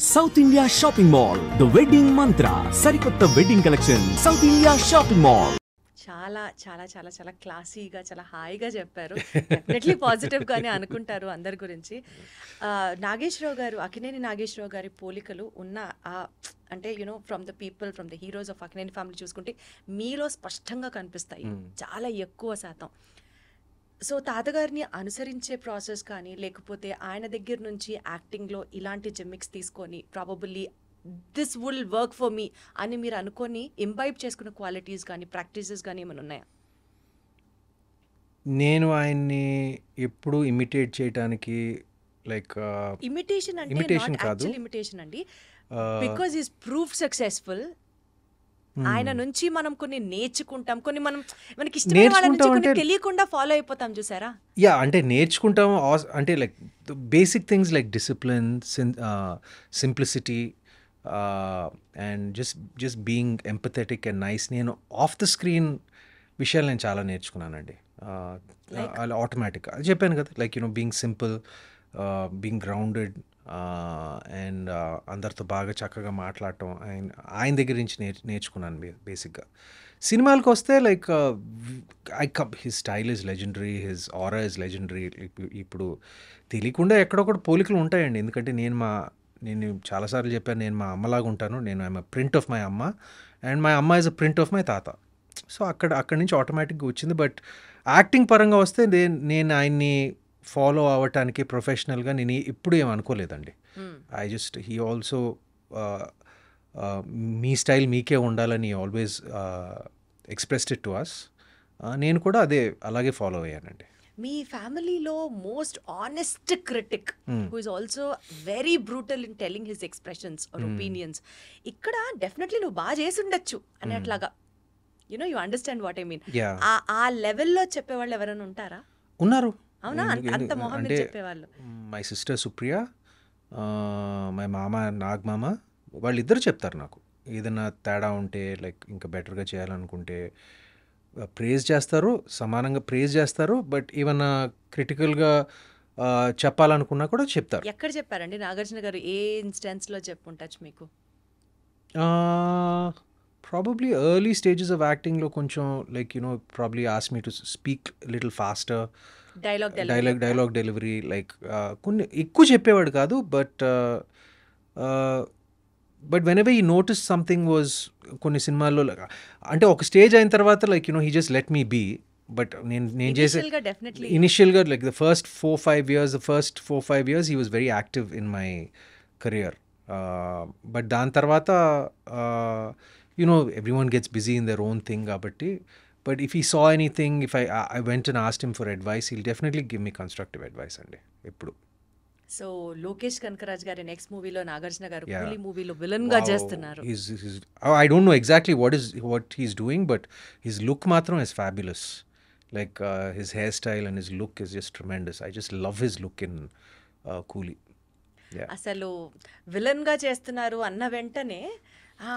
South India shopping mall the wedding మంత్ర సరికొత్త wedding collection south India shopping mall. చాలా చాలా చాలా చాలా క్లాసీగా చాలా హాయిగా చెప్పారు. డెఫినెట్లీ పాజిటివ్గానే అనుకుంటారు అందరి గురించి. నాగేశ్వరరావు గారు, అక్కినేని నాగేశ్వరరావు గారి పోలికలు ఉన్న అంటే you know from the people, from the heroes of Akkineni family చూసుకుంటే మీలో స్పష్టంగా కనిపిస్తాయి చాలా ఎక్కువ శాతం. సో తాతగారిని అనుసరించే ప్రాసెస్ కానీ, లేకపోతే ఆయన దగ్గర నుంచి యాక్టింగ్లో ఇలాంటి జిమ్మిక్స్ తీసుకొని probably this will work for me అని మీరు అనుకొని ఇంబైబ్ చేసుకున్న క్వాలిటీస్ కానీ, ప్రాక్టీసెస్ కానీ ఏమైనా ఉన్నాయా? నేను ఆయన్ని ఎప్పుడు ఇమిటేట్ చేయడానికి లైక్ ఇమిటేషన్ అంటే imitation నాట్ కాదు. యాక్చువల్ ఇమిటేషన్ అండి, బికాజ్ ఈస్ ప్రూఫ్ సక్సెస్ఫుల్. ఆయన నుంచి మనం కొన్ని నేర్చుకుంటాం, కొన్ని మనకి ఇష్టమైన వాళ్ళ నుంచి కొన్ని తెలియకుండా ఫాలో అయిపోతాం చూసారా? యా, అంటే నేర్చుకుంటాం. అంటే like basic things like discipline, simplicity and just being empathetic and nice. నేను ఆఫ్ ద స్క్రీన్ విషయాలు నేను చాలా నేర్చుకున్నానండి. అలా ఆటోమేటిక్గా అది చెప్పాను కదా, like you know being simple, being grounded and అందరితో బాగా చక్కగా మాట్లాడటం ఆయన దగ్గర నుంచి నేర్చుకున్నాను బేసిక్గా. సినిమాలకు వస్తే like his style is legendary, his aura is legendary. ఇప్పుడు తెలియకుండా ఎక్కడొక్కడ పోలికలు ఉంటాయండి. ఎందుకంటే నేను చాలాసార్లు చెప్పాను, నేను మా అమ్మలాగా ఉంటాను. నేను ఐఎమ్ ప్రింట్ ఆఫ్ మై అమ్మ అండ్ మై అమ్మ is a print of my తాత. సో అక్కడి నుంచి ఆటోమేటిక్గా వచ్చింది. బట్ యాక్టింగ్ పరంగా వస్తే నేను ఆయన్ని ఫాలో అవ్వటానికి ప్రొఫెషనల్గా నేను ఎప్పుడు ఏం అనుకోలేదండి. హీ ఆల్సో మీ స్టైల్ మీకే ఉండాలని always expressed it to us. నేను కూడా అలాగే ఫాలో అయ్యానండి. మీ ఫ్యామిలీలో most honest critic who is also very brutal in telling his expressions or opinions, ఇక్కడ డెఫినెట్లీ నువ్వు బాగా చేసి ఉండొచ్చు అనేట్లాగా, you know you understand what I mean, ఆ లెవెల్లో చెప్పేవాళ్ళు ఎవరైనా ఉంటారా? ఉన్నారు. అవునా? అంత మొహం మీద చెప్పేవాళ్ళు. మై సిస్టర్ సుప్రియ, మై మామ నాగమామ, వాళ్ళిద్దరు చెప్తారు నాకు. ఏదైనా తేడా ఉంటే లైక్ ఇంకా బెటర్గా చేయాలనుకుంటే ప్రేజ్ చేస్తారు, సమానంగా ప్రేజ్ చేస్తారు. బట్ ఏమన్నా క్రిటికల్గా చెప్పాలనుకున్నా కూడా చెప్తారు. ఎక్కడ చెప్పారండి నాగార్జున గారు? ఏ ఇన్స్టెన్స్లో చెప్పుంటచ్చు మీకు? ప్రాబబ్లీ ఎర్లీ స్టేజెస్ ఆఫ్ యాక్టింగ్లో కొంచెం like you know probably ask me to speak little faster, dialogue delivery like కొన్ని ఎక్కువ చెప్పేవాడు కాదు. But whenever he notice something was కొన్ని సినిమాల్లో అంటే ఒక స్టేజ్ అయిన తర్వాత like you know he just let me be. But నేను చేసే ఇనిషియల్గా like the first 4-5 years he was very active in my career. But దాని తర్వాత you know everyone gets busy in their own thing కాబట్టి. But if he saw anything, if I went and asked him for advice, he'll definitely give me constructive advice అండి ఎప్పుడు. So Lokesh Kanagaraj గారి next మూవీలో నాగార్జున గారు కూలీ మూవీలో విలన్ గా చేస్తున్నారు. I don't know exactly what he's doing, but his look matram is fabulous. Like his hairstyle and his look is just tremendous. I just love his look in Coolie. Yeah. అసలు villain గా చేస్తున్నారు అన్న వెంటనే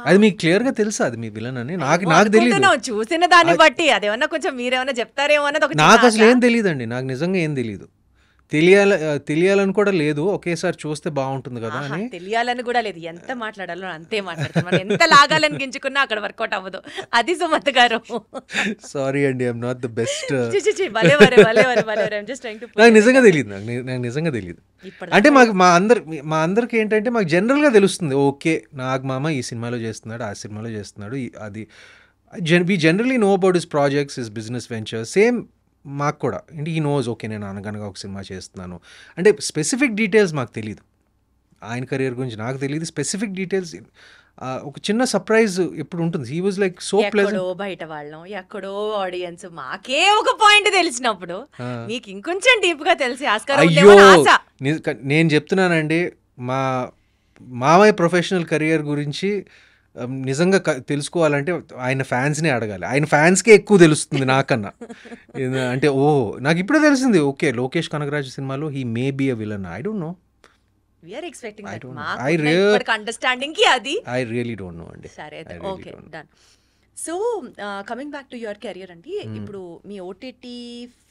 అది మీకు clear గా తెలుసా అది మీ విలన్ అని? నాకు తెలియదు. చూసిన దాన్ని బట్టి అదేమన్నా కొంచెం మీరేమన్నా చెప్తారేమో అన్నది. నాకు అసలు ఏం తెలియదండి, నాకు నిజంగా ఏం తెలియదు. తెలియాలని కూడా లేదు, ఒకేసారి చూస్తే బాగుంటుంది కదా అని. తెలియాలని కూడా లేదు, ఎంత మాట్లాడాలో అంతే మాట్లాడుతున్నాం. ఎంత లాగాలని గించుకున్నా అక్కడ వర్కౌట్ అవ్వదు. అది సుమత్ గారు. సారీ అండి, ఐఎమ్ నాట్ ద బెస్ట్. నాకు నిజంగా తెలియదు. అంటే మా అందరికి ఏంటంటే మాకు జనరల్గా తెలుస్తుంది, ఓకే నాగమామ ఈ సినిమాలో చేస్తున్నాడు, ఆ సినిమాలో చేస్తున్నాడు. అది we generally know about his projects, his business ventures. Same మాకు కూడా అంటే ఈ నోస్, ఓకే నేను అనగనగా ఒక సినిమా చేస్తున్నాను అంటే స్పెసిఫిక్ డీటెయిల్స్ మాకు తెలియదు. ఆయన కెరియర్ గురించి నాకు తెలియదు స్పెసిఫిక్ డీటెయిల్స్. ఒక చిన్న సర్ప్రైజ్ ఎప్పుడు ఉంటుంది. He was like so pleasant. బయట వాళ్ళం ఎక్కడో ఆడియన్స్ మాకే ఒక పాయింట్ తెలిసినప్పుడు మీకు ఇంకొంచెం డీప్ గా తెలిసి ఆస్కారం ఉందేమో ఆశ. నేను చెప్తున్నానండి, మా మామయ్య ప్రొఫెషనల్ కెరియర్ గురించి నిజంగా తెలుసుకోవాలంటే ఆయన ఫ్యాన్స్నే అడగాలి. ఆయన ఫ్యాన్స్కే ఎక్కువ తెలుస్తుంది నాకన్నా. అంటే నాకు ఇప్పుడే తెలిసింది, ఓకే లోకేష్ కనకరాజ్ సినిమాలో he may be a villain. I don't know. I really don't know అండి. సరే okay done. So coming back to your career అండి, ఇప్పుడు మీ ఓటీటీ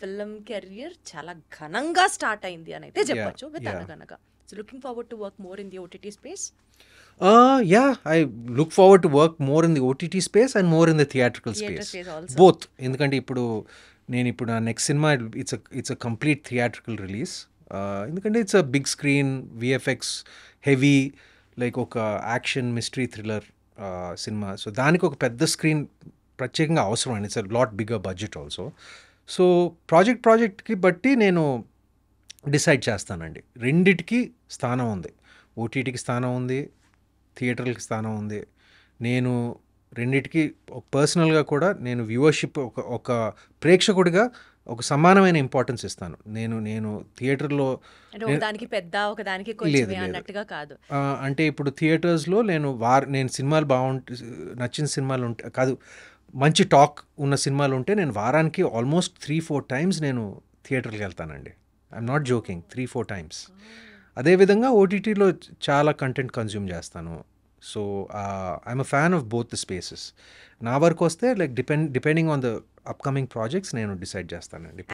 ఫిల్మ్ కెరియర్ చాలా ఘనంగా స్టార్ట్ అయింది అని అయితే చెప్పొచ్చు విత్ అనగనగా. So looking forward to work more in the OTT space? Yeah, I look forward to work more in the OTT space and more in the theatrical Theatre space. space also. Both. ఎందుకంటే నేను ఇప్పుడు నా next cinema it's a complete theatrical release. ఎందుకంటే it's a big screen VFX heavy like ఒక action mystery thriller cinema. So దానికి ఒక పెద్ద screen ప్రత్యేకంగా అవసరం అండి. It's a lot bigger budget also. So ప్రాజెక్ట్కి బట్టి నేను డిసైడ్ చేస్తానండి. రెండిటికి స్థానం ఉంది. ఓటీటీకి స్థానం ఉంది, థియేటర్కి స్థానం ఉంది. నేను రెండిటికి పర్సనల్గా కూడా నేను వ్యూవర్షిప్ ఒక ప్రేక్షకుడిగా ఒక సమానమైన ఇంపార్టెన్స్ ఇస్తాను. నేను థియేటర్లో అంటే ఒకదానికి పెద్ద ఒకదానికి కొంచెమే అన్నట్టుగా కాదు. అంటే ఇప్పుడు థియేటర్స్లో నేను సినిమాలు నచ్చిన సినిమాలు ఉంటే కాదు, మంచి టాక్ ఉన్న సినిమాలు ఉంటే నేను వారానికి ఆల్మోస్ట్ 3-4 టైమ్స్ నేను థియేటర్కి వెళ్తానండి. I'm not joking, 3-4 times. అదేవిధంగా ఓటీటీలో చాలా కంటెంట్ కన్జ్యూమ్ చేస్తాను. So I'm a fan of both the spaces. నా వరకు వస్తే like depending on the upcoming projects నేను డిసైడ్ చేస్తానండి.